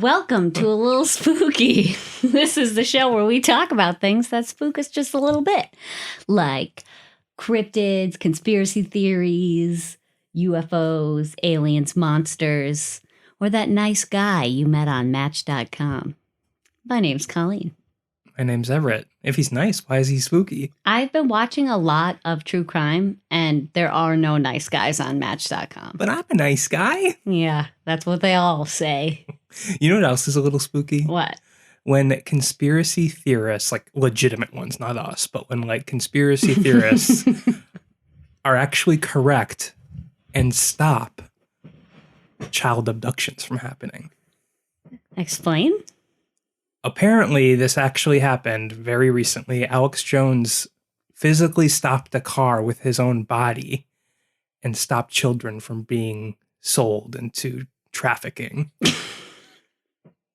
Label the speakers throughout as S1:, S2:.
S1: Welcome to A Lil Spooky. This is the show where we talk about things that spook us just a little bit, like cryptids, conspiracy theories, UFOs, aliens, monsters, or that nice guy you met on Match.com. My name's Colleen.
S2: My name's Everett. If he's nice, why is he spooky?
S1: I've been watching a lot of true crime, and there are no nice guys on Match.com.
S2: But I'm a nice guy.
S1: Yeah, that's what they all say.
S2: You know what else is a little spooky?
S1: What?
S2: When conspiracy theorists, like legitimate ones, not us, but when like conspiracy theorists are actually correct and stop child abductions from happening.
S1: Explain?
S2: Apparently, this actually happened very recently. Alex Jones physically stopped a car with his own body and stopped children from being sold into trafficking.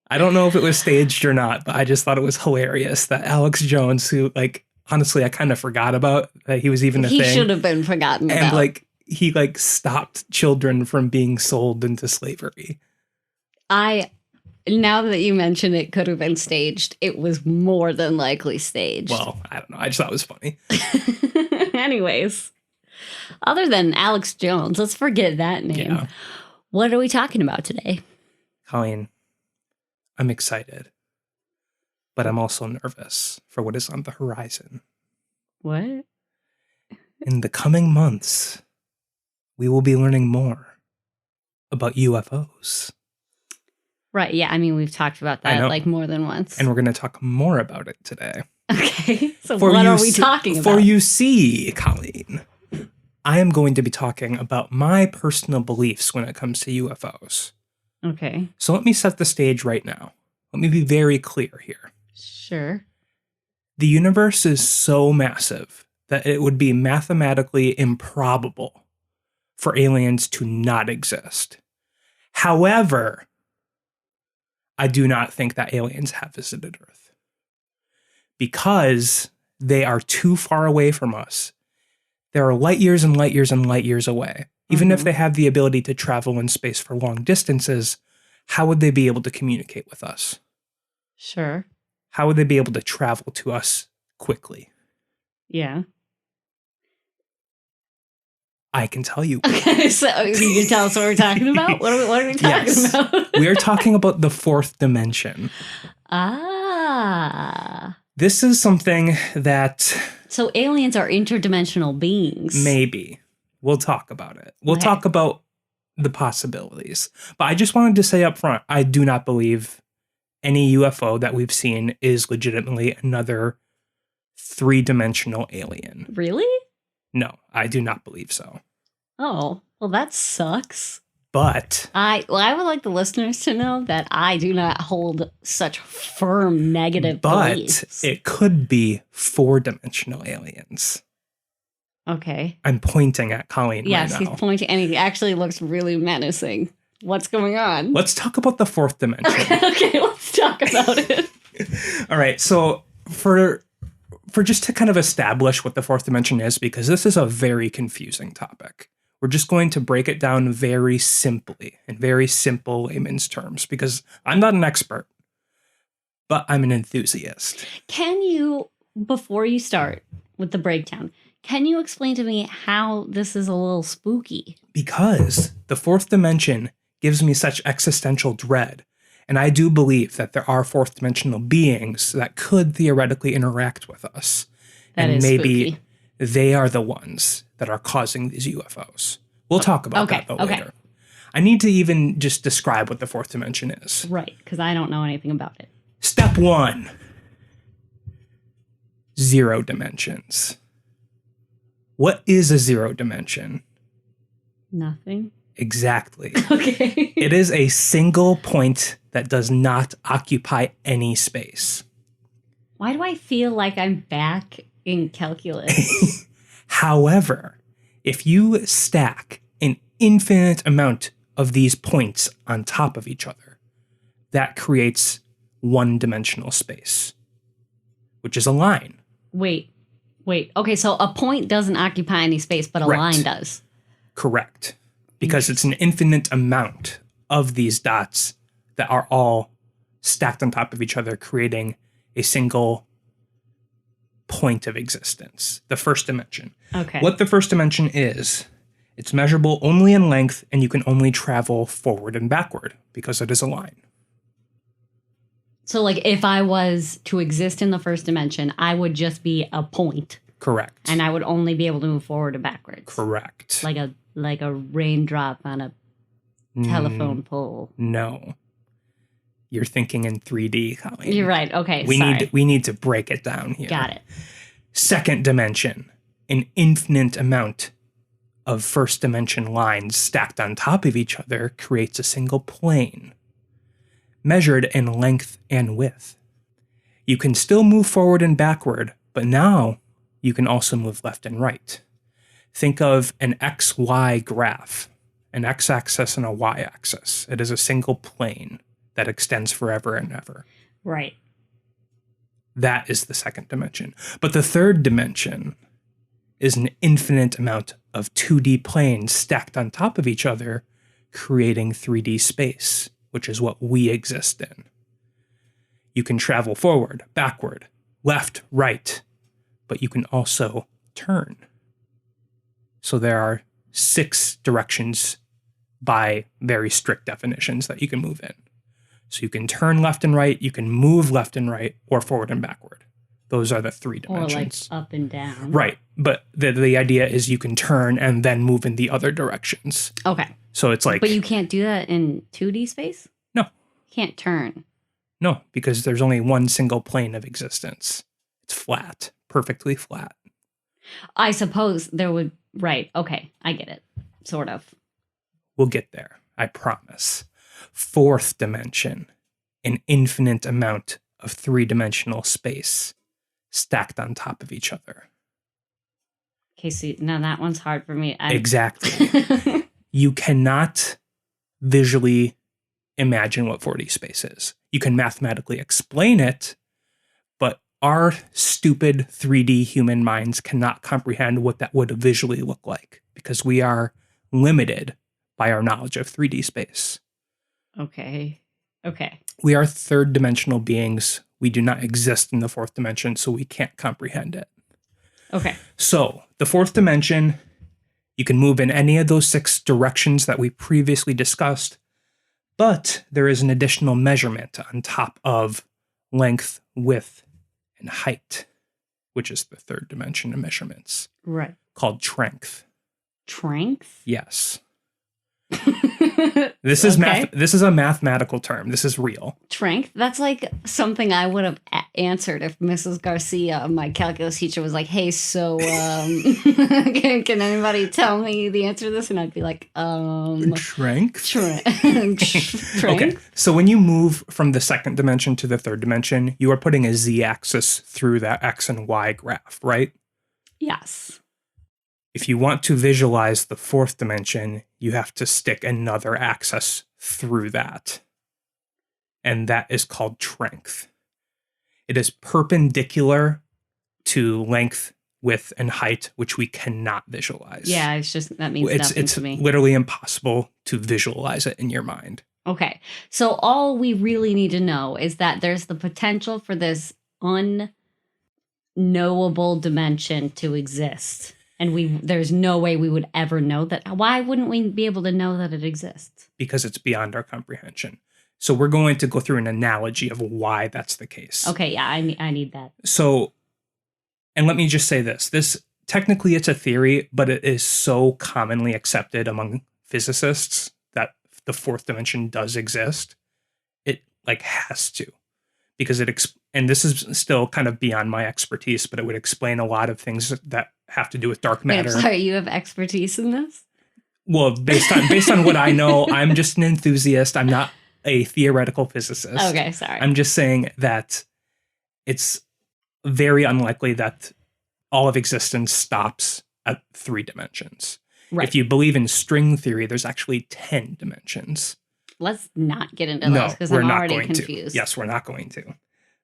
S2: I don't know if it was staged or not, but I just thought it was hilarious that Alex Jones, who, like, honestly, I kind of forgot about that he was even a thing.
S1: He should have been forgotten about.
S2: And, like, he, like, stopped children from being sold into slavery.
S1: Now that you mention it could have been staged, it was more than likely staged.
S2: Well, I don't know. I just thought it was funny.
S1: Anyways, other than Alex Jones, let's forget that name.
S2: Yeah.
S1: What are we talking about today?
S2: Colleen, I'm excited, but I'm also nervous for what is on the horizon.
S1: What?
S2: In the coming months, we will be learning more about UFOs.
S1: Right, yeah, I mean, we've talked about that like more than once.
S2: And we're going to talk more about it today.
S1: Okay, so what are we talking about?
S2: For you see, Colleen, I am going to be talking about my personal beliefs when it comes to UFOs.
S1: Okay.
S2: So let me set the stage right now. Let me be very clear here.
S1: Sure.
S2: The universe is so massive that it would be mathematically improbable for aliens to not exist. However, I do not think that aliens have visited Earth because they are too far away from us. There are light years and light years and light years away. Even if they have the ability to travel in space for long distances, how would they be able to communicate with us?
S1: Sure.
S2: How would they be able to travel to us quickly?
S1: Yeah.
S2: I can tell you.
S1: Okay, so you can tell us what we're talking about? What are we talking about?
S2: We are talking about the fourth dimension.
S1: Ah.
S2: This is something that...
S1: So aliens are interdimensional beings.
S2: Maybe. We'll talk about it. We'll talk about the possibilities. But I just wanted to say up front, I do not believe any UFO that we've seen is legitimately another three-dimensional alien.
S1: Really?
S2: No, I do not believe so.
S1: Oh, well, that sucks.
S2: But
S1: I would like the listeners to know that I do not hold such firm negative beliefs.
S2: But it could be four-dimensional aliens.
S1: Okay.
S2: I'm pointing at Colleen right now.
S1: Yes, he's pointing, and he actually looks really menacing. What's going on?
S2: Let's talk about the fourth dimension.
S1: Okay, let's talk about it.
S2: All right, so for just to kind of establish what the fourth dimension is, because this is a very confusing topic, we're just going to break it down very simply, in very simple layman's terms, because I'm not an expert, but I'm an enthusiast.
S1: Can you, before you start with the breakdown, can you explain to me how this is a little spooky?
S2: Because the fourth dimension gives me such existential dread. And I do believe that there are fourth dimensional beings that could theoretically interact with us.
S1: That
S2: and
S1: is
S2: maybe
S1: spooky.
S2: They are the ones that are causing these UFOs. We'll talk about that though later. I need to even just describe what the fourth dimension is.
S1: Right, because I don't know anything about it.
S2: Step 1. 0 dimensions. What is a 0 dimension?
S1: Nothing.
S2: Exactly.
S1: Okay.
S2: It is a single point that does not occupy any space.
S1: Why do I feel like I'm back in calculus?
S2: However, if you stack an infinite amount of these points on top of each other, that creates one-dimensional space, which is a line.
S1: Wait. Okay, so a point doesn't occupy any space, but a line does.
S2: Correct. Because it's an infinite amount of these dots that are all stacked on top of each other, creating a single point of existence, the first dimension.
S1: Okay.
S2: What the first dimension is, it's measurable only in length, and you can only travel forward and backward because it is a line.
S1: So, like, if I was to exist in the first dimension, I would just be a point.
S2: Correct.
S1: And I would only be able to move forward and backwards.
S2: Correct.
S1: Like a raindrop on a telephone pole.
S2: No. You're thinking in 3D, Colleen.
S1: You're right. Okay,
S2: We need to break it down here.
S1: Got it.
S2: Second dimension, an infinite amount of first dimension lines stacked on top of each other creates a single plane, measured in length and width. You can still move forward and backward, but now you can also move left and right. Think of an XY graph, an x-axis and a y-axis. It is a single plane that extends forever and ever.
S1: Right.
S2: That is the second dimension. But the third dimension is an infinite amount of 2D planes stacked on top of each other, creating 3D space, which is what we exist in. You can travel forward, backward, left, right, but you can also turn. So there are 6 directions by very strict definitions that you can move in. So you can turn left and right, you can move left and right, or forward and backward. Those are the 3 dimensions.
S1: Or like up and down.
S2: Right. But the idea is you can turn and then move in the other directions.
S1: Okay.
S2: So it's like...
S1: But you can't do that in 2D space?
S2: No.
S1: You can't turn.
S2: No, because there's only one single plane of existence. It's flat. Perfectly flat.
S1: I suppose there would... Right. Okay. I get it. Sort of.
S2: We'll get there. I promise. Fourth dimension, an infinite amount of 3-dimensional space stacked on top of each other.
S1: Okay, so now that one's hard for me.
S2: Exactly. You cannot visually imagine what 4D space is. You can mathematically explain it, but our stupid 3D human minds cannot comprehend what that would visually look like because we are limited by our knowledge of 3D space.
S1: Okay.
S2: We are third dimensional beings. We do not exist in the fourth dimension, so we can't comprehend it.
S1: Okay.
S2: So the fourth dimension, you can move in any of those 6 directions that we previously discussed, but there is an additional measurement on top of length, width, and height, which is the third dimension of measurements.
S1: Right.
S2: Called Trength.
S1: Trength?
S2: Yes. This is
S1: Okay.
S2: This is a mathematical term. This is real.
S1: Trength? That's like something I would have answered if Mrs. Garcia, my calculus teacher, was like, hey, so can anybody tell me the answer to this? And I'd be like,
S2: Trength?
S1: Trength?
S2: Okay. So when you move from the second dimension to the third dimension, you are putting a z-axis through that x and y graph, right?
S1: Yes.
S2: If you want to visualize the fourth dimension, you have to stick another axis through that. And that is called Trength. It is perpendicular to length, width, and height, which we cannot visualize.
S1: Yeah, it's just, that means nothing to me.
S2: It's literally impossible to visualize it in your mind.
S1: Okay. So all we really need to know is that there's the potential for this unknowable dimension to exist. And there's no way we would ever know that. Why wouldn't we be able to know that it exists?
S2: Because it's beyond our comprehension. So we're going to go through an analogy of why that's the case.
S1: Okay, yeah, I need that.
S2: So, and let me just say this. This, technically it's a theory, but it is so commonly accepted among physicists that the fourth dimension does exist. It, like, has to. Because and this is still kind of beyond my expertise, but it would explain a lot of things that have to do with dark matter.
S1: Wait, sorry, you have expertise in this?
S2: Well, based on what I know, I'm just an enthusiast. I'm not a theoretical physicist.
S1: Okay, sorry.
S2: I'm just saying that it's very unlikely that all of existence stops at 3 dimensions.
S1: Right.
S2: If you believe in string theory, there's actually 10 dimensions.
S1: Let's not get into those because I'm already confused.
S2: Yes, we're not going to.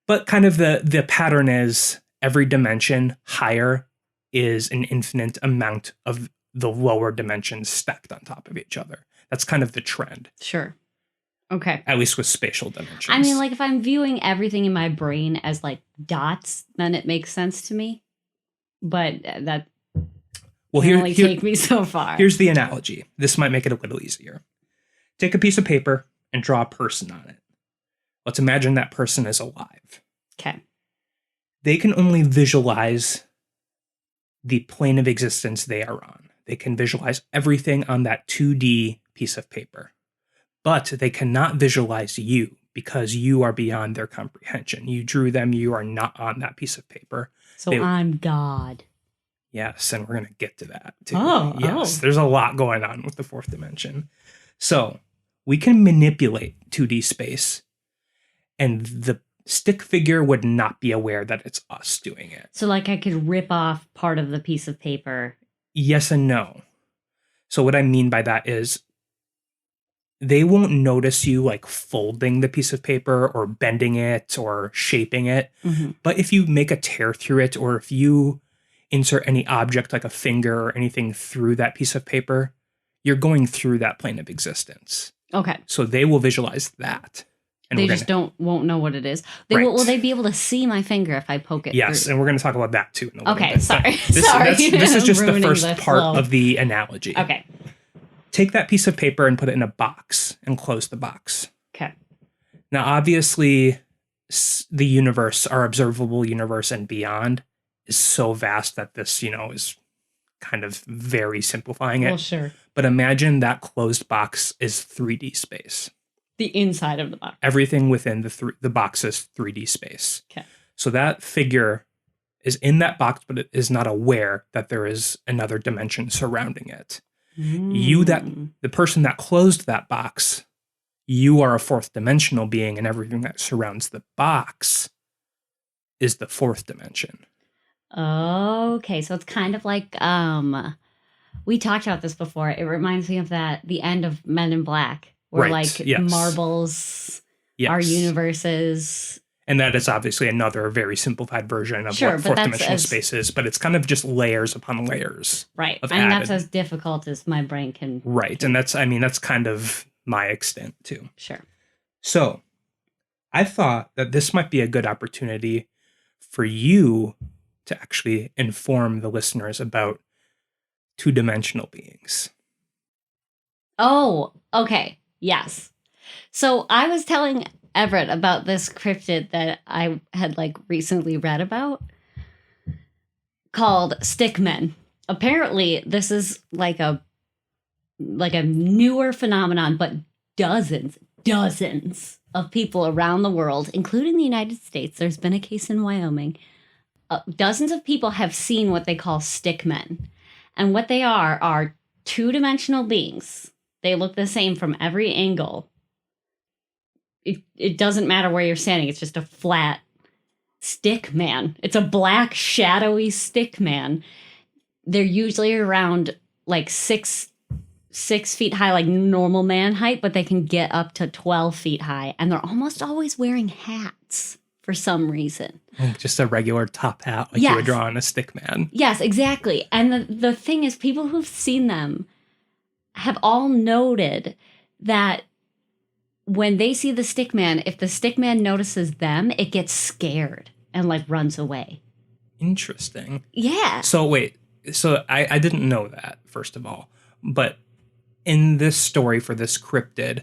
S2: But kind of the pattern is every dimension higher is an infinite amount of the lower dimensions stacked on top of each other. That's kind of the trend.
S1: Sure. Okay.
S2: At least with spatial dimensions.
S1: I mean, like, if I'm viewing everything in my brain as, like, dots, then it makes sense to me. But that can only take me so far.
S2: Here's the analogy. This might make it a little easier. Take a piece of paper and draw a person on it. Let's imagine that person is alive.
S1: Okay.
S2: They can only visualize the plane of existence they are on. They can visualize everything on that 2D piece of paper. But they cannot visualize you because you are beyond their comprehension. You drew them, you are not on that piece of paper.
S1: So I'm God.
S2: Yes, and we're going to get to that too.
S1: Yes,
S2: there's a lot going on with the fourth dimension. So we can manipulate 2D space, and the stick figure would not be aware that it's us doing it.
S1: So, like, I could rip off part of the piece of paper.
S2: Yes and no. So what I mean by that is they won't notice you like folding the piece of paper or bending it or shaping it.
S1: Mm-hmm.
S2: But if you make a tear through it, or if you insert any object like a finger or anything through that piece of paper, you're going through that plane of existence.
S1: Okay.
S2: So they will visualize that. And
S1: they just won't know what it is. Will they be able to see my finger if I poke it
S2: Yes,
S1: through?
S2: And we're going to talk about that too in a little bit.
S1: Sorry.
S2: This is just the first part
S1: flow
S2: of the analogy.
S1: Okay.
S2: Take that piece of paper and put it in a box and close the box.
S1: Okay.
S2: Now, obviously, the universe, our observable universe and beyond, is so vast that this, is kind of very simplifying it.
S1: Well, sure.
S2: But imagine that closed box is 3D space.
S1: The inside of the box.
S2: Everything within the box is 3D space.
S1: Okay.
S2: So that figure is in that box, but it is not aware that there is another dimension surrounding it. The person that closed that box, you are a fourth dimensional being, and everything that surrounds the box is the fourth dimension.
S1: Okay, so it's kind of like we talked about this before. It reminds me of the end of Men in Black, where marbles are universes.
S2: And that is obviously another very simplified version of what fourth dimensional space is, but it's kind of just layers upon layers.
S1: Right. And that's as difficult as my brain can.
S2: Right. And that's kind of my extent too.
S1: Sure.
S2: So I thought that this might be a good opportunity for you to actually inform the listeners about two-dimensional beings.
S1: Oh, okay. Yes. So I was telling Everett about this cryptid that I had recently read about called Stickmen. Apparently, this is like a newer phenomenon, but dozens of people around the world, including the United States. There's been a case in Wyoming. Dozens of people have seen what they call stickmen. And what they are two-dimensional beings. They look the same from every angle. It doesn't matter where you're standing. It's just a flat stick man. It's a black, shadowy stick man. They're usually around 6 feet high, like normal man height, but they can get up to 12 feet high. And they're almost always wearing hats for some reason.
S2: Just a regular top hat you would draw on a stick man.
S1: Yes, exactly. And the thing is, people who've seen them have all noted that when they see the stick man, if the stick man notices them, it gets scared and runs away.
S2: Interesting.
S1: Yeah.
S2: So wait, I didn't know that, first of all. But in this story for this cryptid,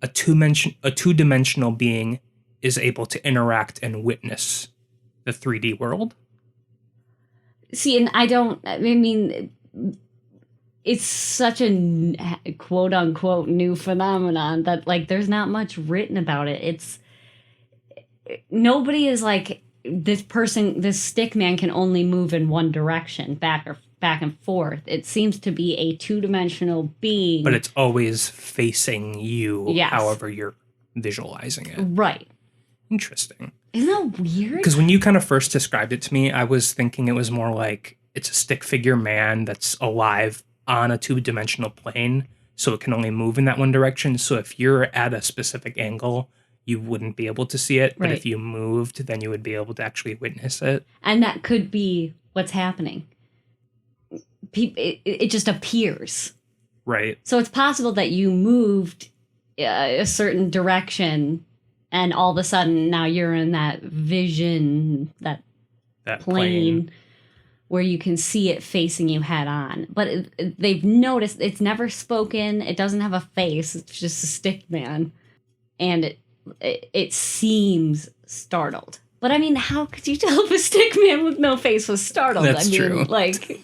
S2: a two-dimensional being is able to interact and witness the 3D world?
S1: See, and I mean, it's such a quote-unquote new phenomenon that, there's not much written about it. Nobody is this stick man can only move in one direction, back and forth. It seems to be a two-dimensional being.
S2: But it's always facing you,
S1: yes,
S2: however you're visualizing it.
S1: Right.
S2: Interesting.
S1: Isn't that weird?
S2: Because when you kind of first described it to me, I was thinking it was more like it's a stick figure man that's alive on a two-dimensional plane, so it can only move in that one direction. So if you're at a specific angle, you wouldn't be able to see it. But if you moved, then you would be able to actually witness it. And
S1: that could be what's happening. It just appears.
S2: Right.
S1: So it's possible that you moved a certain direction, and all of a sudden now you're in that vision, that plane where you can see it facing you head on. But they've noticed it's never spoken. It doesn't have a face. It's just a stick man. And it seems startled. But I mean, how could you tell if a stick man with no face was startled?
S2: That's true.
S1: Like,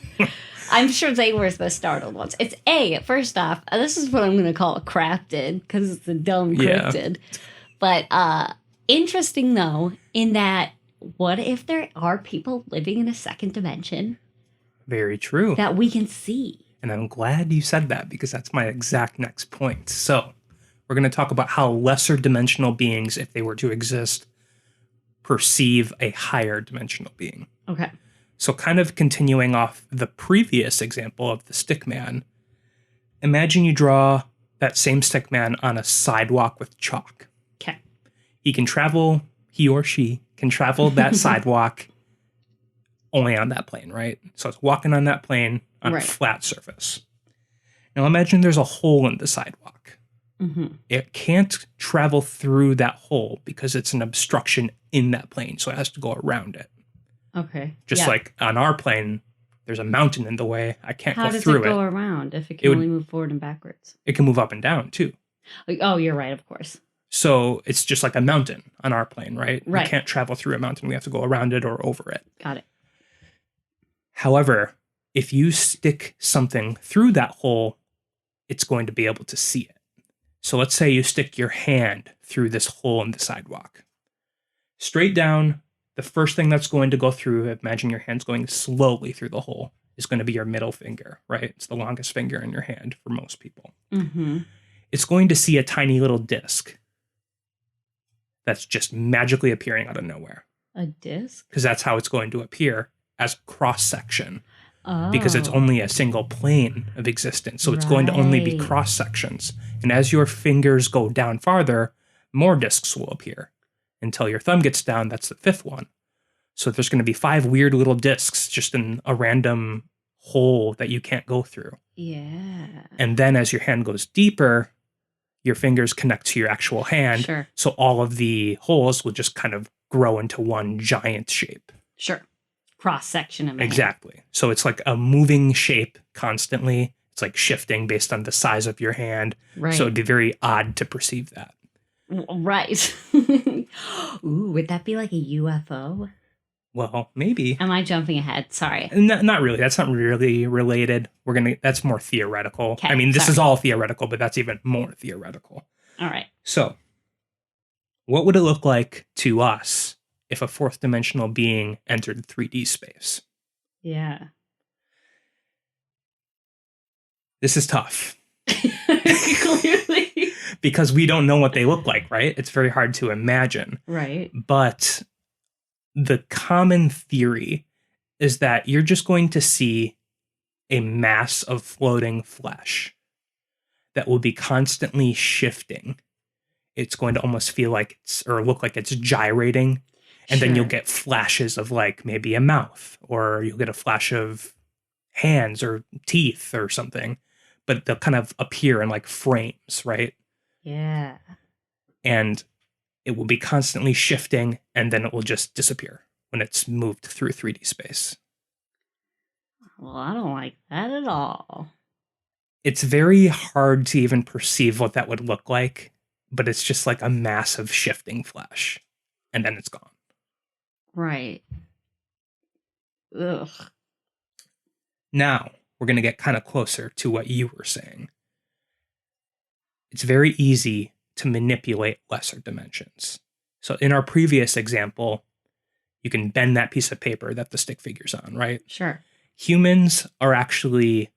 S1: I'm sure they were the startled ones. It's first off, this is what I'm going to call a cryptid because it's a dumb cryptid. Yeah. But interesting, though, in that, what if there are people living in a second dimension?
S2: Very true.
S1: That we can see.
S2: And I'm glad you said that because that's my exact next point. So we're going to talk about how lesser dimensional beings, if they were to exist, perceive a higher dimensional being.
S1: Okay.
S2: So kind of continuing off the previous example of the stick man, imagine you draw that same stick man on a sidewalk with chalk.
S1: Okay.
S2: He or she can travel that sidewalk only on that plane, right? So it's walking on that plane on a flat surface. Now imagine there's a hole in the sidewalk. Mm-hmm. It can't travel through that hole because it's an obstruction in that plane, so it has to go around it.
S1: Okay.
S2: Just like on our plane, there's a mountain in the way. I can't go through it.
S1: How does it go around if it can only move forward and backwards?
S2: It can move up and down, too.
S1: Oh, you're right, of course.
S2: So it's just like a mountain on our plane, right?
S1: Right.
S2: We can't travel through a mountain. We have to go around it or over it.
S1: Got it.
S2: However, if you stick something through that hole, it's going to be able to see it. So let's say you stick your hand through this hole in the sidewalk. Straight down, the first thing that's going to go through, imagine your hand's going slowly through the hole, is going to be your middle finger, right? It's the longest finger in your hand for most people. Mm-hmm. It's going to see a tiny little disc that's just magically appearing out of nowhere.
S1: A disc?
S2: Because that's how it's going to appear, as cross-section.
S1: Oh.
S2: Because it's only a single plane of existence. So it's going to only be cross-sections. And as your fingers go down farther, more discs will appear. Until your thumb gets down, that's the fifth one. So there's going to be 5 weird little discs just in a random hole that you can't go through.
S1: Yeah.
S2: And then as your hand goes deeper, your fingers connect to your actual hand.
S1: Sure.
S2: So all of the holes will just kind of grow into one giant shape.
S1: Sure. Cross-section of it.
S2: Exactly. So it's like a moving shape constantly. It's like shifting based on the size of your hand.
S1: Right.
S2: So it'd be very odd to perceive that.
S1: Right. Ooh, would that be like a UFO?
S2: Well, maybe.
S1: Am I jumping ahead? Sorry.
S2: Not really. That's not really related. That's more theoretical.
S1: Okay,
S2: I mean, this is all theoretical, but that's even more theoretical.
S1: All right.
S2: So, what would it look like to us if a fourth dimensional being entered 3D space?
S1: Yeah.
S2: This is tough.
S1: Clearly.
S2: Because we don't know what they look like, right? It's very hard to imagine.
S1: Right.
S2: But the common theory is that you're just going to see a mass of floating flesh that will be constantly shifting. It's going to almost feel like look like it's gyrating. And then you'll get flashes of like maybe a mouth, or you'll get a flash of hands or teeth or something. But they'll kind of appear in like frames, right?
S1: Yeah.
S2: And it will be constantly shifting, and then it will just disappear when it's moved through 3D space.
S1: Well, I don't like that at all.
S2: It's very hard to even perceive what that would look like, but it's just like a massive shifting flash, and then it's gone.
S1: Right. Ugh.
S2: Now, we're going to get kind of closer to what you were saying. It's very easy to manipulate lesser dimensions. So in our previous example, you can bend that piece of paper that the stick figure's on, right?
S1: Sure.
S2: Humans are actually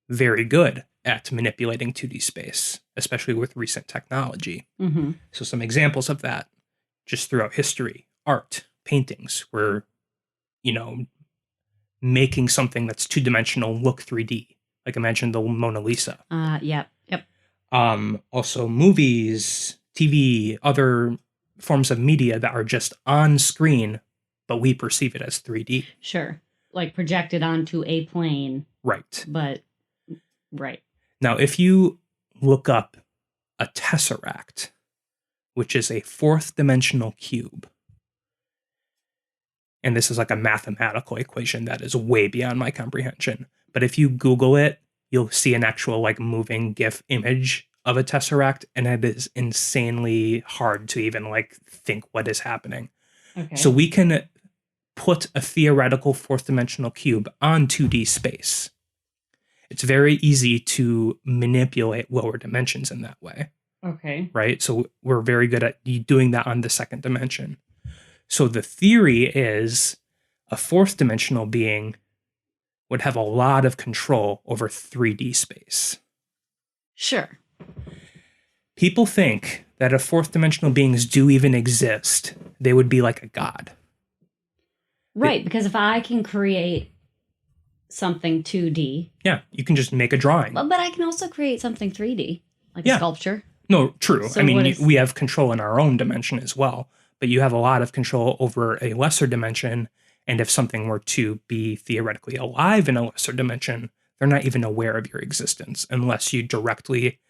S2: very good at manipulating 2D space, especially with recent technology. Mm-hmm. So some examples of that, just throughout history, art, paintings, where, making something that's 2-dimensional look 3D. Like imagine the Mona Lisa.
S1: Yep.
S2: Also movies, TV, other forms of media that are just on screen, but we perceive it as 3D.
S1: Sure. Like projected onto a plane.
S2: Right.
S1: But, right.
S2: Now, if you look up a tesseract, which is a fourth dimensional cube. And this is like a mathematical equation that is way beyond my comprehension. But if you Google it, you'll see an actual like moving GIF image of a tesseract, and it is insanely hard to even like think what is happening.
S1: Okay.
S2: So we can put a theoretical fourth dimensional cube on 2D space. It's very easy to manipulate lower dimensions in that way.
S1: Okay.
S2: Right? So we're very good at doing that on the second dimension. So the theory is a fourth dimensional being would have a lot of control over 3D space.
S1: Sure.
S2: People think that if fourth dimensional beings do even exist, they would be like a god.
S1: Right, because if I can create something 2D.
S2: Yeah, you can just make a drawing.
S1: But I can also create something 3D, like a sculpture.
S2: No, true.
S1: So
S2: I mean, we have control in our own dimension as well, but you have a lot of control over a lesser dimension. And if something were to be theoretically alive in a lesser dimension, they're not even aware of your existence unless you directly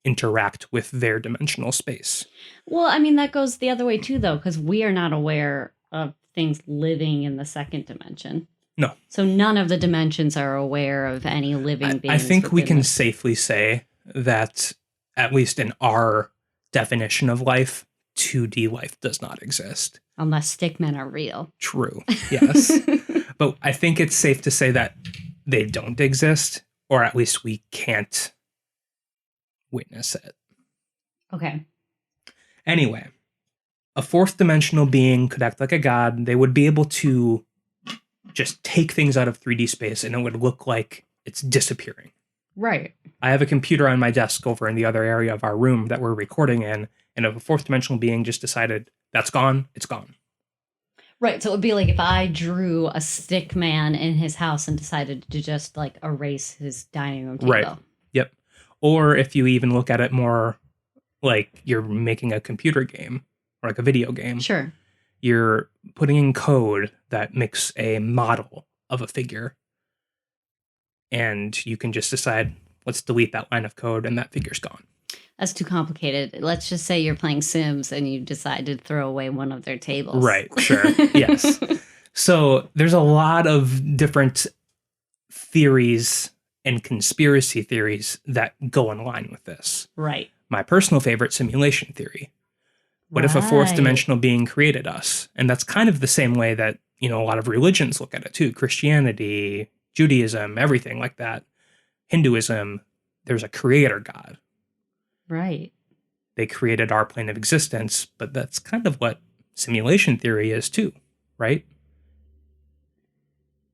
S2: interact with their dimensional space.
S1: Well, I mean, that goes the other way too, though, because we are not aware of things living in the second dimension.
S2: No.
S1: So none of the dimensions are aware of any living beings.
S2: I think we can
S1: this.
S2: safely say that, at least in our definition of life, 2D life does not exist.
S1: Unless stickmen are real.
S2: True, yes. But I think it's safe to say that they don't exist, or at least we can't witness it.
S1: Okay.
S2: Anyway, a fourth dimensional being could act like a god. They would be able to just take things out of 3D space and it would look like it's disappearing.
S1: Right.
S2: I have a computer on my desk over in the other area of our room that we're recording in, and if a fourth dimensional being just decided that's gone, it's gone.
S1: Right. So it would be like if I drew a stick man in his house and decided to just like erase his dining room table.
S2: Right. Yep. Or if you even look at it more like you're making a computer game or like a video game.
S1: Sure.
S2: You're putting in code that makes a model of a figure. And you can just decide, let's delete that line of code and that figure's gone.
S1: That's too complicated. Let's just say you're playing Sims and you decide to throw away one of their tables.
S2: Right, sure. Yes. So there's a lot of different theories and conspiracy theories that go in line with this.
S1: Right.
S2: My personal favorite, simulation theory. What if a fourth dimensional being created us? And that's kind of the same way that, a lot of religions look at it too. Christianity, Judaism, everything like that. Hinduism, there's a creator god.
S1: Right.
S2: They created our plane of existence, but that's kind of what simulation theory is too, right?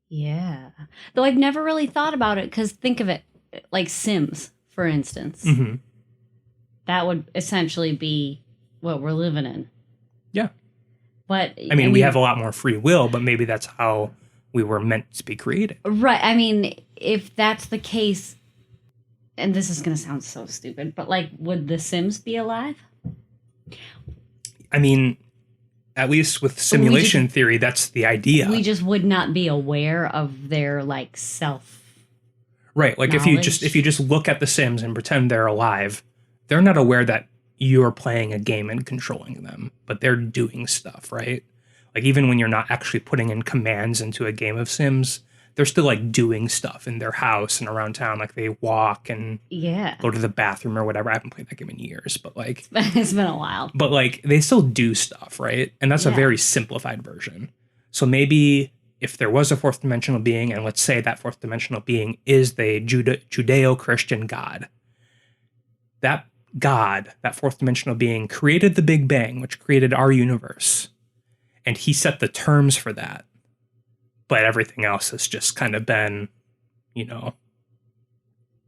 S1: Yeah. Though I've never really thought about it, because think of it like Sims, for instance.
S2: Mm-hmm.
S1: That would essentially be what we're living in.
S2: Yeah.
S1: But
S2: I mean, we have a lot more free will, but maybe that's how we were meant to be created.
S1: Right. I mean, if that's the case, and this is going to sound so stupid, but like, would the Sims be alive?
S2: I mean, at least with simulation theory, that's the idea.
S1: We just would not be aware of their like self.
S2: Right. Like
S1: knowledge.
S2: if you just look at the Sims and pretend they're alive, they're not aware that you're playing a game and controlling them, but they're doing stuff, right? Like even when you're not actually putting in commands into a game of Sims, they're still like doing stuff in their house and around town. Like they walk and go to the bathroom or whatever. I haven't played that game in years, but like
S1: it's been a while.
S2: But like they still do stuff, right? And that's a very simplified version. So maybe if there was a fourth dimensional being, and let's say that fourth dimensional being is the Judeo-Christian God, that God, that fourth dimensional being, created the Big Bang, which created our universe. And he set the terms for that. But everything else has just kind of been,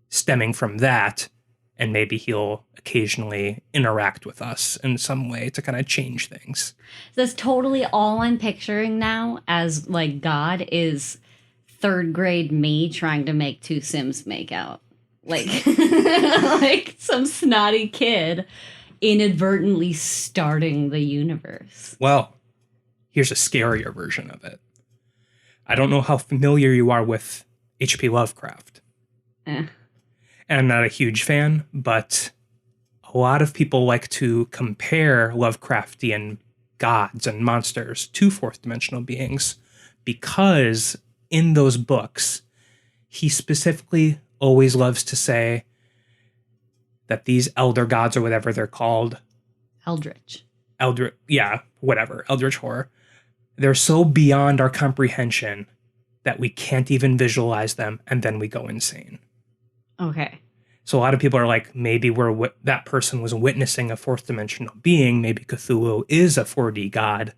S2: stemming from that. And maybe he'll occasionally interact with us in some way to kind of change things.
S1: That's totally all I'm picturing now as like God is third grade me trying to make two Sims make out. Like, like some snotty kid inadvertently starting the universe.
S2: Well, here's a scarier version of it. I don't know how familiar you are with H.P. Lovecraft. And I'm not a huge fan, but a a lot of people like to compare Lovecraftian gods and monsters to fourth dimensional beings because in those books, he specifically always loves to say that these elder gods or whatever they're called,
S1: Eldritch
S2: horror, they're so beyond our comprehension that we can't even visualize them, and then we go insane.
S1: Okay.
S2: So a lot of people are like, maybe that person was witnessing a fourth dimensional being. Maybe Cthulhu is a 4D god.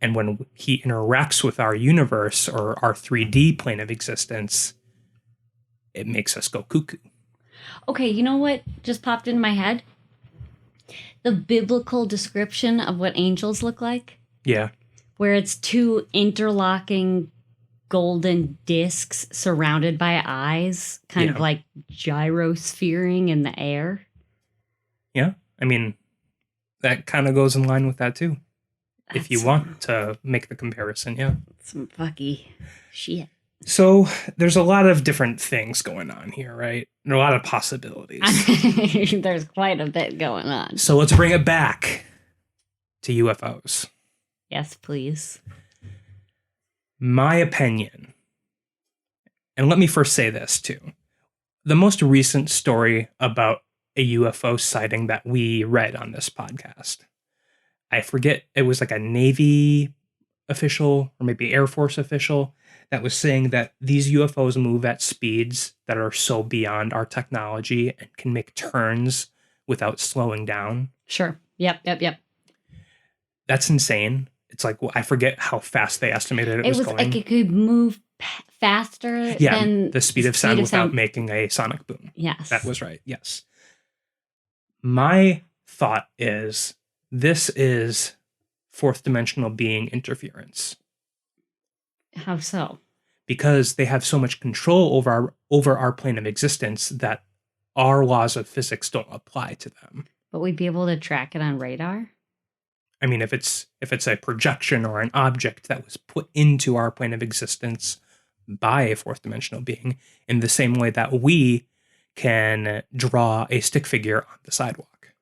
S2: And when he interacts with our universe or our 3D plane of existence, it makes us go cuckoo.
S1: Okay, you know what just popped in my head? The biblical description of what angels look like.
S2: Yeah.
S1: Where it's two interlocking golden discs surrounded by eyes, kind of like gyrosphering in the air.
S2: Yeah. I mean, that kind of goes in line with that too. If you want to make the comparison, yeah.
S1: Some fucky shit.
S2: So there's a lot of different things going on here, right? And a lot of possibilities.
S1: There's quite a bit going on.
S2: So let's bring it back to UFOs.
S1: Yes, please.
S2: My opinion, and let me first say this too. The most recent story about a UFO sighting that we read on this podcast, I forget, it was like a Navy official or maybe Air Force official that was saying that these UFOs move at speeds that are so beyond our technology and can make turns without slowing down.
S1: Sure. Yep.
S2: That's insane. It's like, I forget how fast they estimated it was going.
S1: Like it could move faster than
S2: the speed of sound without making a sonic boom.
S1: Yes.
S2: That was right. Yes. My thought is this is fourth dimensional being interference.
S1: How so?
S2: Because they have so much control over our plane of existence that our laws of physics don't apply to them.
S1: But we'd be able to track it on radar?
S2: I mean, if it's a projection or an object that was put into our plane of existence by a fourth dimensional being, in the same way that we can draw a stick figure on the sidewalk.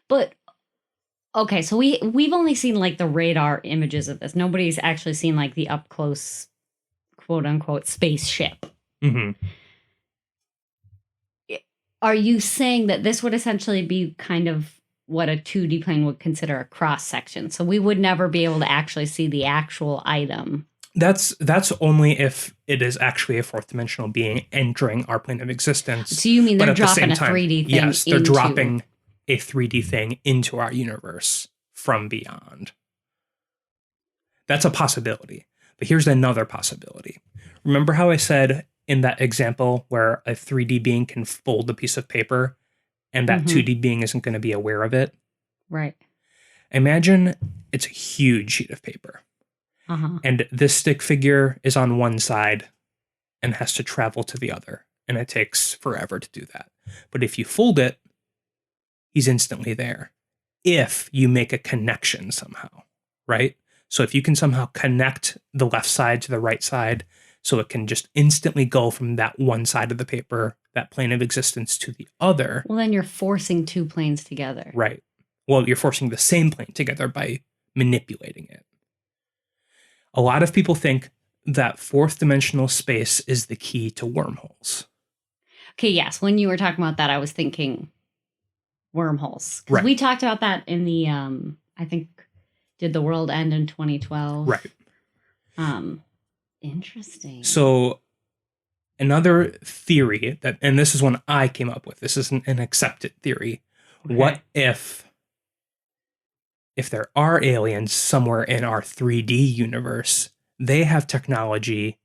S1: But okay, so we've only seen like the radar images of this. Nobody's actually seen like the up close, quote unquote, spaceship.
S2: Mm-hmm.
S1: Are you saying that this would essentially be kind of what a 2D plane would consider a cross section? So we would never be able to actually see the actual item.
S2: That's only if it is actually a fourth dimensional being entering our plane of existence.
S1: So you mean they're dropping a 3D thing?
S2: Yes, they're dropping a 3D thing into our universe from beyond. That's a possibility. But here's another possibility. Remember how I said in that example where a 3D being can fold a piece of paper and that 2D being isn't going to be aware of it?
S1: Right.
S2: Imagine it's a huge sheet of paper. And this stick figure is on one side and has to travel to the other. And it takes forever to do that. But if you fold it, he's instantly there. If you make a connection somehow, right? So if you can somehow connect the left side to the right side, so it can just instantly go from that one side of the paper, that plane of existence, to the other.
S1: Well, then you're forcing two planes together.
S2: Right. Well, you're forcing the same plane together by manipulating it. A lot of people think that fourth dimensional space is the key to wormholes.
S1: Okay, yes. When you were talking about that, I was thinking wormholes.
S2: Right.
S1: We talked about that in the, I think, did the world end in 2012?
S2: Right.
S1: Interesting.
S2: So another theory that, and this is one I came up with, this is an accepted theory. Okay. What if there are aliens somewhere in our 3D universe, they have technology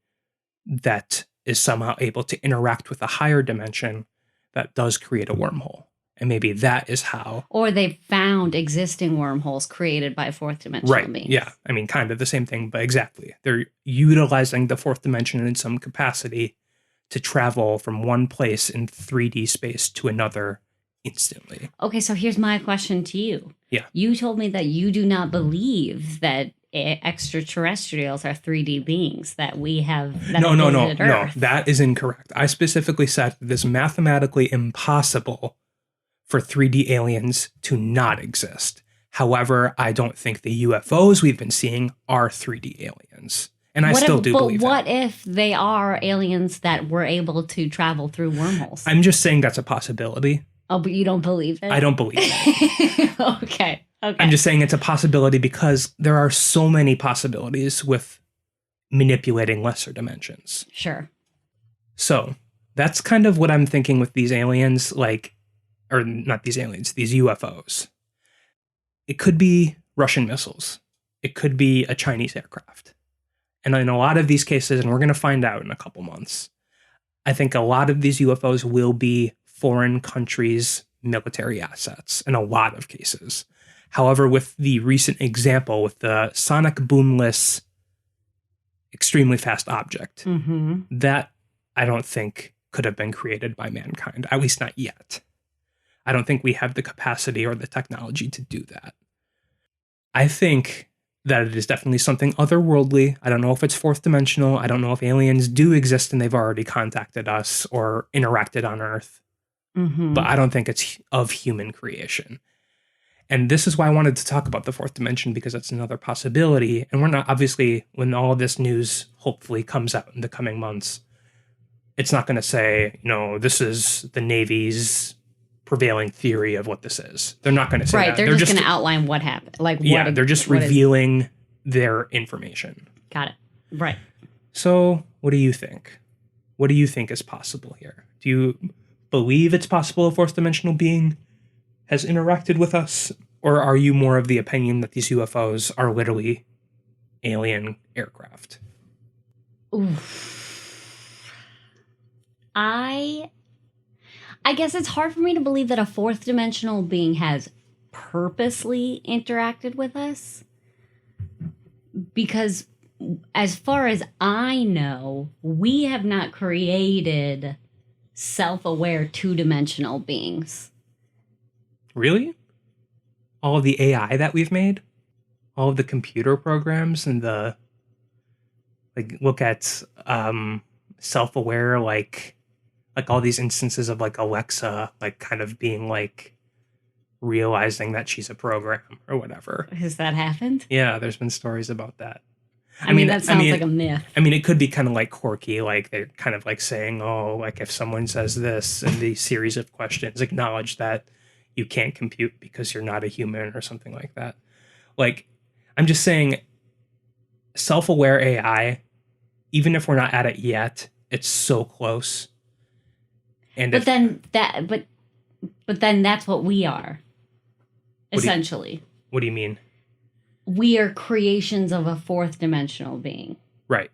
S2: that is somehow able to interact with a higher dimension that does create a wormhole. And maybe that is how.
S1: Or they've found existing wormholes created by fourth dimensional beings.
S2: Yeah. I mean, kind of the same thing, but exactly. They're utilizing the fourth dimension in some capacity to travel from one place in 3D space to another instantly.
S1: Okay, so here's my question to you.
S2: Yeah.
S1: You told me that you do not believe that extraterrestrials are 3D beings, that we have... That
S2: No, that is incorrect. I specifically said it is mathematically impossible for 3D aliens to not exist. However, I don't think the UFOs we've been seeing are 3D aliens. And I still do believe that.
S1: But what if they are aliens that were able to travel through wormholes?
S2: I'm just saying that's a possibility.
S1: Oh, but you don't believe that?
S2: I don't believe it.
S1: Okay.
S2: I'm just saying it's a possibility because there are so many possibilities with manipulating lesser dimensions.
S1: Sure.
S2: So that's kind of what I'm thinking with these aliens, or not these aliens, these UFOs. It could be Russian missiles. It could be a Chinese aircraft. And in a lot of these cases, and we're going to find out in a couple months, I think a lot of these UFOs will be foreign countries' military assets in a lot of cases. However, with the recent example with the sonic boomless, extremely fast object, that I don't think could have been created by mankind, at least not yet. I don't think we have the capacity or the technology to do that. I think that it is definitely something otherworldly. I don't know if it's fourth dimensional. I don't know if aliens do exist and they've already contacted us or interacted on Earth. But I don't think it's of human creation. And this is why I wanted to talk about the fourth dimension, because it's another possibility. And we're not, obviously, when all of this news hopefully comes out in the coming months, it's not going to say, this is the Navy's prevailing theory of what this is. They're not going to say that.
S1: They're just going to outline what happened.
S2: They're just revealing their information.
S1: Got it. Right.
S2: So what do you think? What do you think is possible here? Do you believe it's possible a fourth dimensional being has interacted with us? Or are you more of the opinion that these UFOs are literally alien aircraft?
S1: Oof. I guess it's hard for me to believe that a fourth dimensional being has purposely interacted with us. Because as far as I know, we have not created self-aware two-dimensional beings.
S2: Really? All of the AI that we've made? All of the computer programs and look at self-aware, like all these instances of Alexa, kind of being realizing that she's a program or whatever.
S1: Has that happened?
S2: Yeah, there's been stories about that.
S1: I mean, that sounds like a myth.
S2: I mean, it could be kind of quirky, they're kind of saying, if someone says this in the series of questions, acknowledge that you can't compute because you're not a human or something like that. I'm just saying, self-aware AI, even if we're not at it yet, it's so close. And
S1: but then that's what we are, essentially.
S2: What do you mean?
S1: We are creations of a fourth dimensional being.
S2: Right.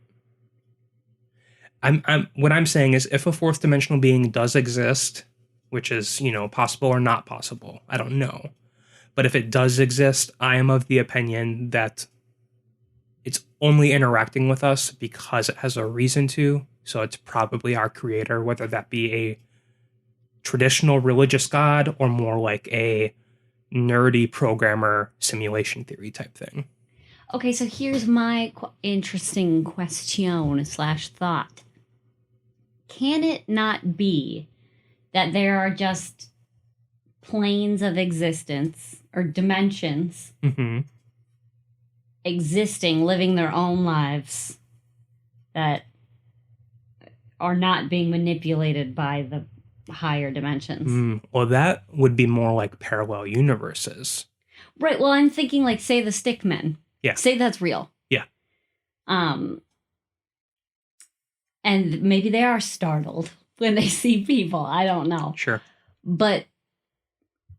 S2: What I'm saying is, if a fourth dimensional being does exist, which is, possible or not possible, I don't know. But if it does exist, I am of the opinion that it's only interacting with us because it has a reason to. So it's probably our creator, whether that be a traditional religious god or more like a nerdy programmer simulation theory type thing.
S1: Okay, so here's my interesting question / thought. Can it not be that there are just planes of existence or dimensions existing, living their own lives that are not being manipulated by the higher dimensions?
S2: Well, that would be more like parallel universes.
S1: Right. Well, I'm thinking say the Stickmen.
S2: Yeah.
S1: Say that's real.
S2: Yeah.
S1: And maybe they are startled when they see people. I don't know.
S2: Sure.
S1: But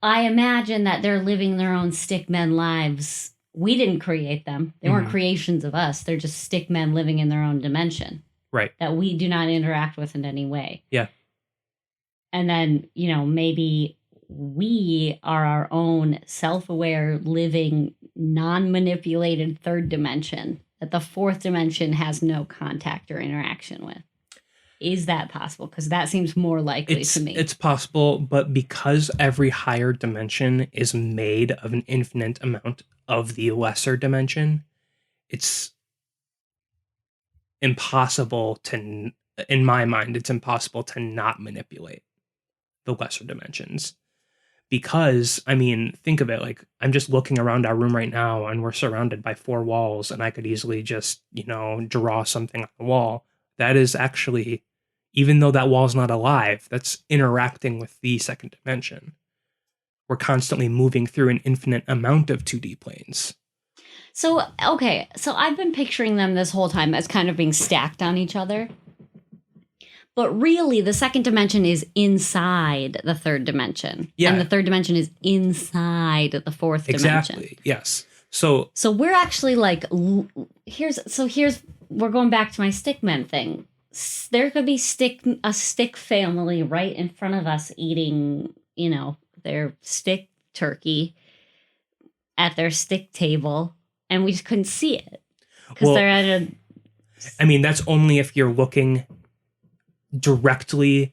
S1: I imagine that they're living their own Stickmen lives. We didn't create them. They weren't creations of us. They're just Stickmen living in their own dimension.
S2: Right.
S1: That we do not interact with in any way.
S2: Yeah.
S1: And then, maybe we are our own self-aware, living, non-manipulated third dimension that the fourth dimension has no contact or interaction with. Is that possible? Because that seems more likely to me.
S2: It's possible, but because every higher dimension is made of an infinite amount of the lesser dimension, it's impossible to, in my mind, it's impossible to not manipulate the lesser dimensions. Because, I mean, think of it, like, I'm just looking around our room right now and we're surrounded by 4 walls, and I could easily just, draw something on the wall. That is actually, even though that wall's not alive, that's interacting with the second dimension. We're constantly moving through an infinite amount of 2D planes.
S1: So, okay, so I've been picturing them this whole time as kind of being stacked on each other. But really, the second dimension is inside the third dimension.
S2: Yeah.
S1: And the third dimension is inside the fourth dimension.
S2: Exactly, yes. So
S1: we're actually like, here's we're going back to my Stickmen thing. There could be a stick family right in front of us eating, their stick turkey at their stick table, and we just couldn't see it because they're at a...
S2: I mean, that's only if you're looking directly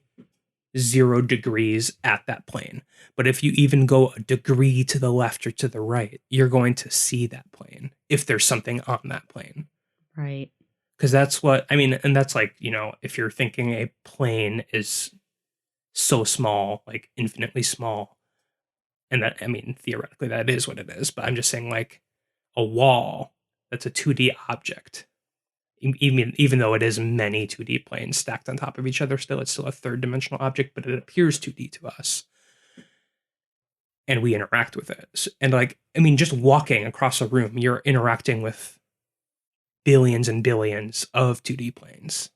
S2: 0 degrees at that plane. But if you even go a degree to the left or to the right, you're going to see that plane if there's something on that plane.
S1: Right.
S2: Because that's what, I mean, and that's like, if you're thinking a plane is so small, like infinitely small, and that, I mean, theoretically that is what it is, but I'm just saying, like, a wall that's a 2D object, even though it is many 2D planes stacked on top of each other, it's still a third dimensional object, but it appears 2D to us. And we interact with it. And like, I mean, just walking across a room, you're interacting with billions and billions of 2D planes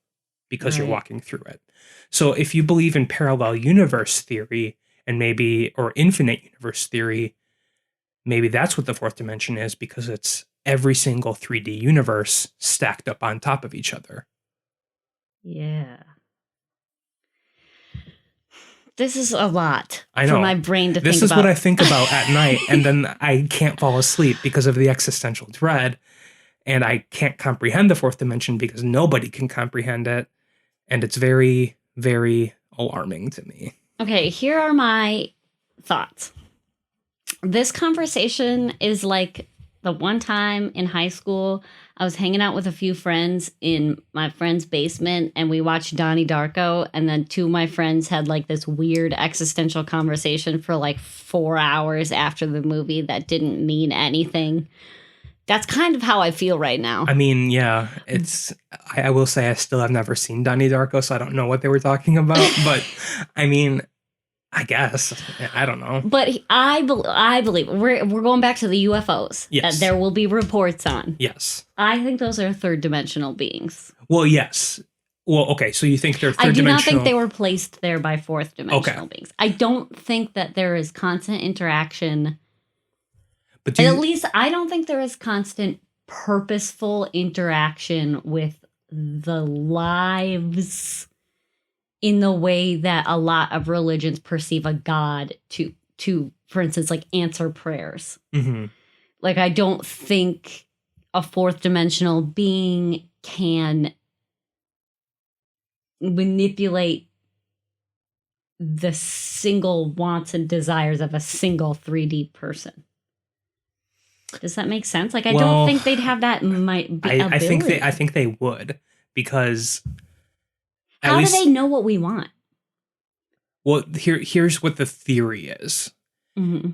S2: because you're walking through it. So if you believe in parallel universe theory or infinite universe theory, maybe that's what the fourth dimension is, because it's every single 3D universe stacked up on top of each other.
S1: Yeah. This is a lot
S2: for
S1: my brain to think about.
S2: This is what I think about at night, and then I can't fall asleep because of the existential dread, and I can't comprehend the fourth dimension because nobody can comprehend it, and it's very, very alarming to me. Okay,
S1: here are my thoughts. This conversation is like the one time in high school, I was hanging out with a few friends in my friend's basement, and we watched Donnie Darko, and then 2 of my friends had like this weird existential conversation for like 4 hours after the movie that didn't mean anything. That's kind of how I feel right now.
S2: I mean, yeah, I will say I still have never seen Donnie Darko, so I don't know what they were talking about, but I mean, I guess. I don't know.
S1: But I believe we're going back to the UFOs that there will be reports on.
S2: Yes.
S1: I think those are third dimensional beings.
S2: Well, yes. Well, okay, so you think they're third dimensional.
S1: I do not think they were placed there by fourth dimensional beings. I don't think that there is constant interaction. But at least I don't think there is constant purposeful interaction with the lives in the way that a lot of religions perceive a god to for instance, like answer prayers. Mm-hmm. Like, I don't think a fourth dimensional being can manipulate the single wants and desires of a single 3D person. Does that make sense? Like, I don't think they'd have that ability.
S2: I think they would, because
S1: how do they know what we want?
S2: Well, here's what the theory is. Mm-hmm.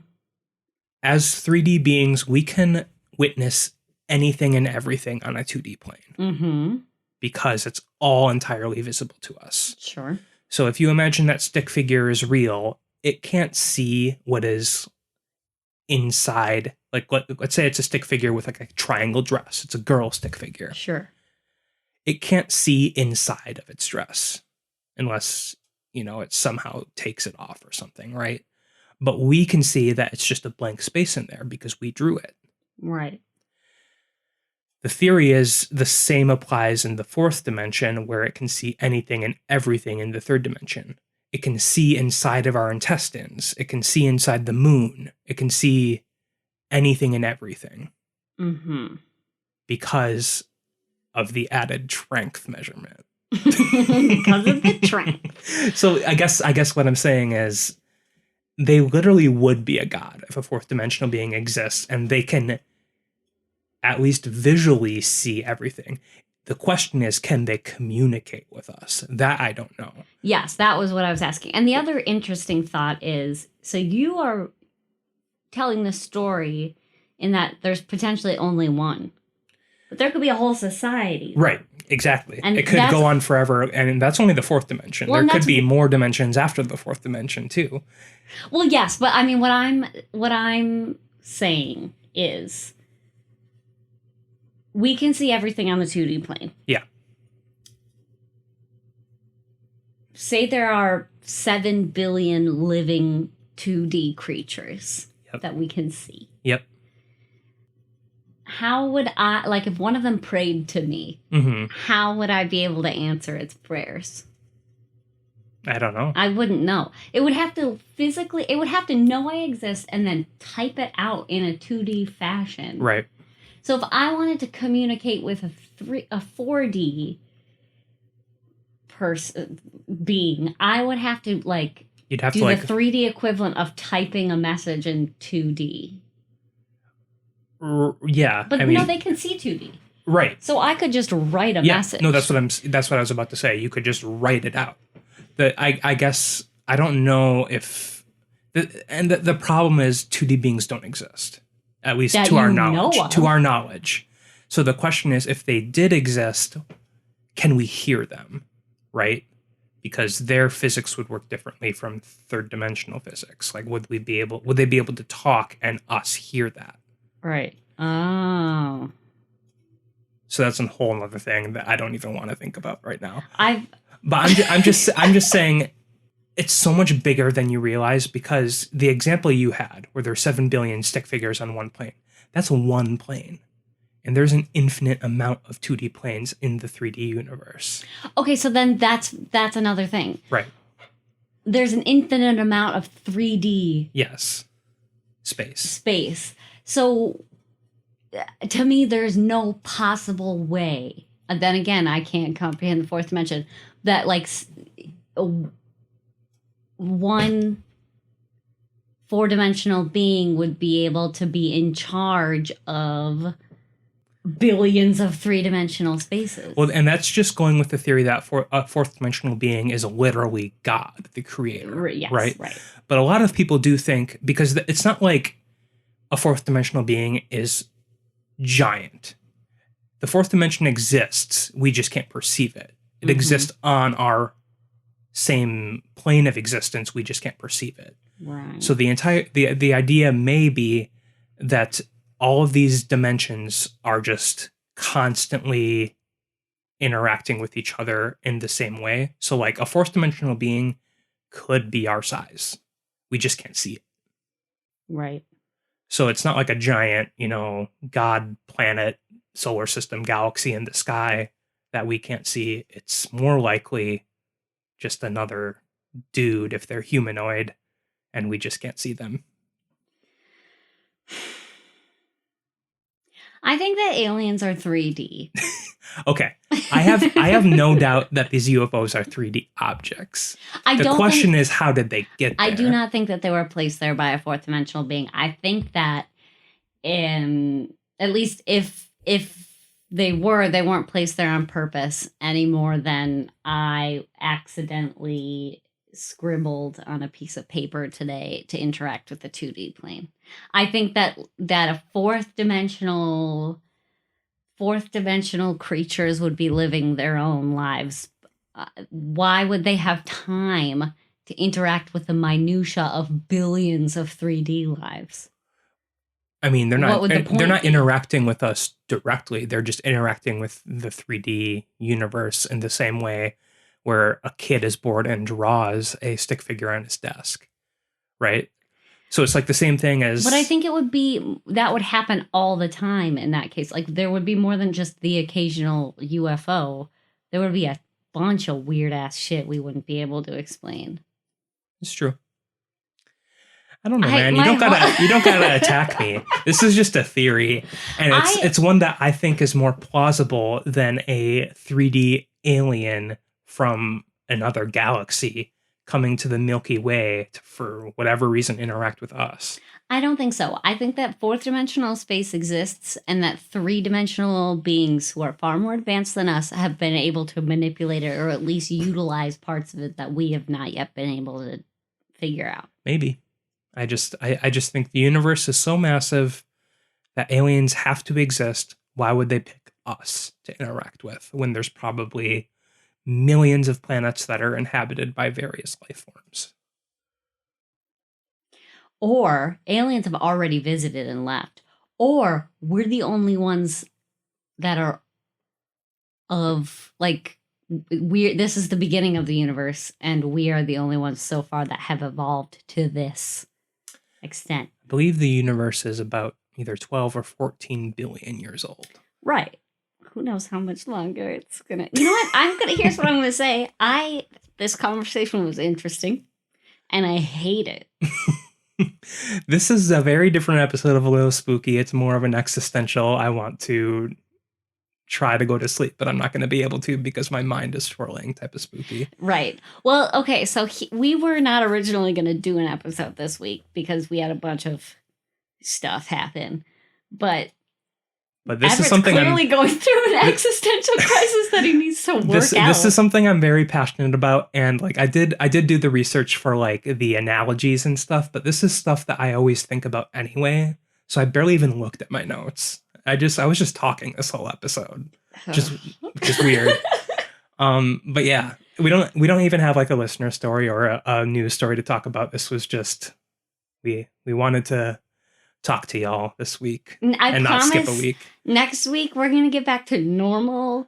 S2: As 3D beings, we can witness anything and everything on a 2D plane. Mm-hmm. Because it's all entirely visible to us.
S1: Sure.
S2: So if you imagine that stick figure is real, it can't see what is inside. Like, let's say it's a stick figure with like a triangle dress. It's a girl stick figure.
S1: Sure.
S2: It can't see inside of its dress unless, it somehow takes it off or something, right? But we can see that it's just a blank space in there because we drew it.
S1: Right.
S2: The theory is the same applies in the fourth dimension, where it can see anything and everything in the third dimension. It can see inside of our intestines. It can see inside the moon. It can see anything and everything. Mm-hmm. Because of the added Trength measurement.
S1: Because of the Trength.
S2: So I guess what I'm saying is they literally would be a god if a fourth dimensional being exists, and they can at least visually see everything. The question is, can they communicate with us? That I don't know.
S1: Yes, that was what I was asking. And the other interesting thought is, so you are telling the story in that there's potentially only one. But there could be a whole society.
S2: Right, exactly.
S1: And
S2: it could go on forever, and that's only the fourth dimension.
S1: Well,
S2: there could be more dimensions after the fourth dimension, too.
S1: Well, yes, but I mean, what I'm saying is we can see everything on the 2D plane.
S2: Yeah.
S1: Say there are 7 billion living 2D creatures that we can see.
S2: Yep.
S1: How would I, like, if one of them prayed to me, how would I be able to answer its prayers?
S2: I don't know.
S1: I wouldn't know. It would have to know I exist and then type it out in a 2D fashion.
S2: Right.
S1: So if I wanted to communicate with a 4D person being, I would have to
S2: you'd have
S1: do
S2: to
S1: the 3D equivalent of typing a message in 2D.
S2: Yeah,
S1: but no, they can see 2D.
S2: Right.
S1: So I could just write a message.
S2: No, that's what I was about to say. You could just write it out. I guess I don't know if the problem is 2D beings don't exist, at least
S1: that
S2: to our knowledge.
S1: Know of.
S2: To our knowledge. So the question is, if they did exist, can we hear them? Right? Because their physics would work differently from third dimensional physics. Like, would they be able to talk and us hear that?
S1: Right. Oh.
S2: So that's a whole other thing that I don't even want to think about right now.
S1: But
S2: I'm just saying it's so much bigger than you realize, because the example you had where there's 7 billion stick figures on one plane, that's one plane. And there's an infinite amount of 2D planes in the 3D universe.
S1: Okay, so then that's another thing.
S2: Right.
S1: There's an infinite amount of 3D.
S2: Yes. Space.
S1: So to me, there's no possible way. And then again, I can't comprehend the fourth dimension that one 4-dimensional being would be able to be in charge of billions of 3-dimensional spaces.
S2: Well, and that's just going with the theory that a fourth dimensional being is literally God, the creator.
S1: Yes,
S2: right?
S1: Right.
S2: But a lot of people do think, because it's not like a fourth dimensional being is giant. The fourth dimension exists. We just can't perceive it. It exists on our same plane of existence. We just can't perceive it.
S1: Right.
S2: So the idea may be that all of these dimensions are just constantly interacting with each other in the same way. So like a fourth dimensional being could be our size. We just can't see it.
S1: Right.
S2: So it's not like a giant, God, planet, solar system, galaxy in the sky that we can't see. It's more likely just another dude if they're humanoid and we just can't see them.
S1: I think that aliens are 3D.
S2: Okay. I have no doubt that these UFOs are 3D objects. The question is, how did they get there?
S1: I do not think that they were placed there by a fourth dimensional being. I think that at least if they weren't placed there on purpose any more than I accidentally scribbled on a piece of paper today to interact with the 2D plane. I think that a fourth dimensional creatures would be living their own lives. Why would they have time to interact with the minutia of billions of 3D lives?
S2: I mean, they're not
S1: be?
S2: interacting with us directly. They're just interacting with the 3D universe in the same way where a kid is bored and draws a stick figure on his desk, right? So it's like the same thing as...
S1: But I think that would happen all the time in that case. Like, there would be more than just the occasional UFO. There would be a bunch of weird-ass shit we wouldn't be able to explain.
S2: It's true. I don't know, man. You don't gotta attack me. This is just a theory. And it's one that I think is more plausible than a 3D alien from another galaxy coming to the Milky Way to, for whatever reason, interact with us.
S1: I don't think so. I think that fourth dimensional space exists and that three-dimensional beings who are far more advanced than us have been able to manipulate it or at least utilize parts of it that we have not yet been able to figure out.
S2: Maybe. I just think the universe is so massive that aliens have to exist. Why would they pick us to interact with when there's probably millions of planets that are inhabited by various life forms?
S1: Or aliens have already visited and left. Or we're the only ones that are this is the beginning of the universe, and we are the only ones so far that have evolved to this extent.
S2: I believe the universe is about either 12 or 14 billion years old.
S1: Right. Who knows how much longer it's gonna. You know what? Here's what I'm gonna say. This conversation was interesting, and I hate it.
S2: This is a very different episode of A Lil Spooky. It's more of an existential. I want to try to go to sleep, but I'm not going to be able to because my mind is swirling type of spooky. Right.
S1: Well, okay. So we were not originally going to do an episode this week because we had a bunch of stuff happen, but
S2: this
S1: Everett's
S2: is something
S1: clearly going through an existential crisis that he needs to work out.
S2: This is something I'm very passionate about, and like I did do the research for like the analogies and stuff, but this is stuff that I always think about anyway. So I barely even looked at my notes. I was just talking this whole episode, just weird. But yeah, we don't even have like a listener story or a news story to talk about. This was just we wanted to talk to y'all this week and not skip a week.
S1: Next week, we're going to get back to normal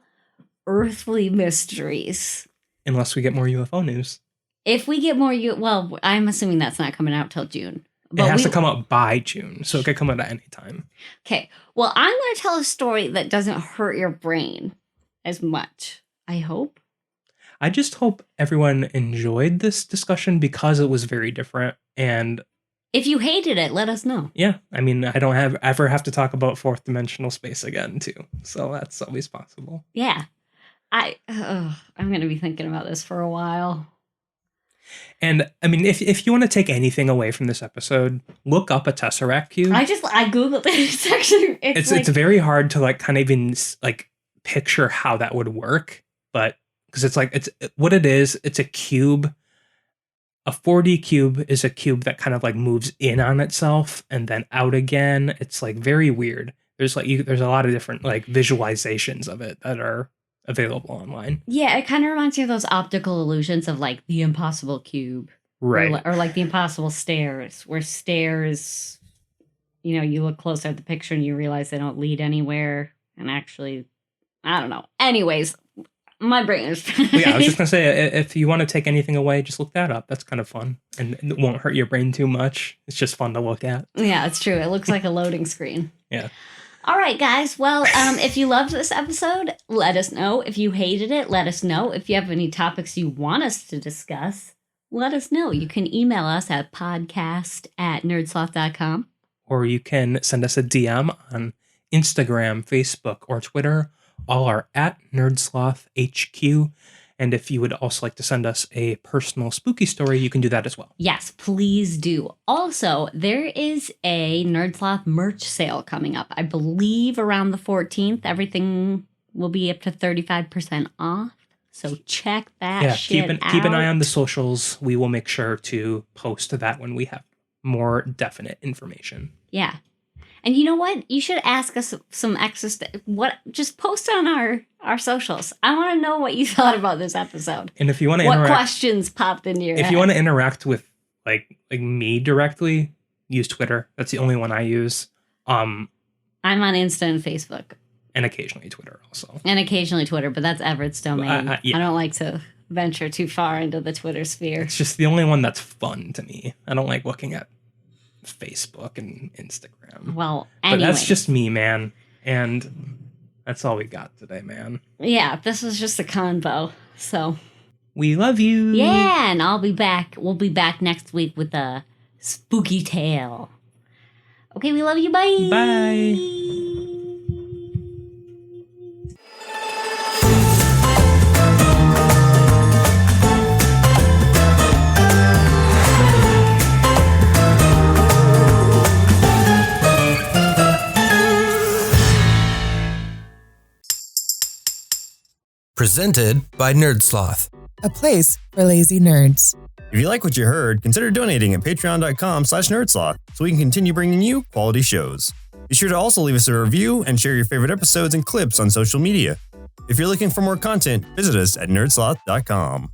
S1: earthly mysteries.
S2: Unless we get more UFO news.
S1: If we get more, well, I'm assuming that's not coming out till June.
S2: But it has to come out by June, so it could come out at any time.
S1: Okay. Well, I'm going to tell a story that doesn't hurt your brain as much, I hope.
S2: I just hope everyone enjoyed this discussion because it was very different, and
S1: if you hated it, let us know.
S2: Yeah. I mean, I don't ever have to talk about fourth dimensional space again, too. So that's always possible.
S1: Yeah. I'm going to be thinking about this for a while.
S2: And I mean, if you want to take anything away from this episode, look up a Tesseract cube. I
S1: Googled it.
S2: It's very hard to like kind of even like picture how that would work. But because it's what it is, it's a cube. A 4D cube is a cube that kind of like moves in on itself and then out again. It's like very weird. There's a lot of different like visualizations of it that are available online.
S1: Yeah, it kind of reminds me of those optical illusions of like the impossible cube.
S2: Right.
S1: Or like the impossible stairs, where stairs, you look closer at the picture and you realize they don't lead anywhere. And actually, I don't know. Anyways, my brain is...
S2: Yeah, I was just going to say, if you want to take anything away, just look that up. That's kind of fun. And it won't hurt your brain too much. It's just fun to look at.
S1: Yeah, it's true. It looks like a loading screen.
S2: Yeah.
S1: All right, guys. Well, if you loved this episode, let us know. If you hated it, let us know. If you have any topics you want us to discuss, let us know. You can email us at podcast@nerdsloth.com.
S2: Or you can send us a DM on Instagram, Facebook, or Twitter. All are at NerdSlothHQ. And if you would also like to send us a personal spooky story, you can do that as well.
S1: Yes, please do. Also, there is a NerdSloth merch sale coming up. I believe around the 14th, everything will be up to 35% off. So check that shit out.
S2: Keep an eye on the socials. We will make sure to post that when we have more definite information.
S1: Yeah. And you know what? You should ask us some extra just post on our socials. I want to know what you thought about this episode.
S2: And if you want to
S1: what questions popped into your head.
S2: If you want to interact with like me directly, use Twitter. That's the only one I use.
S1: I'm on Insta and Facebook.
S2: And occasionally Twitter also.
S1: And occasionally Twitter, but that's Everett's domain. Yeah. I don't like to venture too far into the Twitter sphere.
S2: It's just the only one that's fun to me. I don't like looking at Facebook and Instagram.
S1: Well, anyway.
S2: But that's just me, man. And that's all we got today, man.
S1: Yeah, this was just a convo. So
S2: we love you.
S1: Yeah, and I'll be back. We'll be back next week with a spooky tale. Okay, we love you. Bye.
S2: Bye.
S3: Presented by NerdSloth.
S4: A place for lazy nerds.
S5: If you like what you heard, consider donating at patreon.com/NerdSloth so we can continue bringing you quality shows. Be sure to also leave us a review and share your favorite episodes and clips on social media. If you're looking for more content, visit us at nerdsloth.com.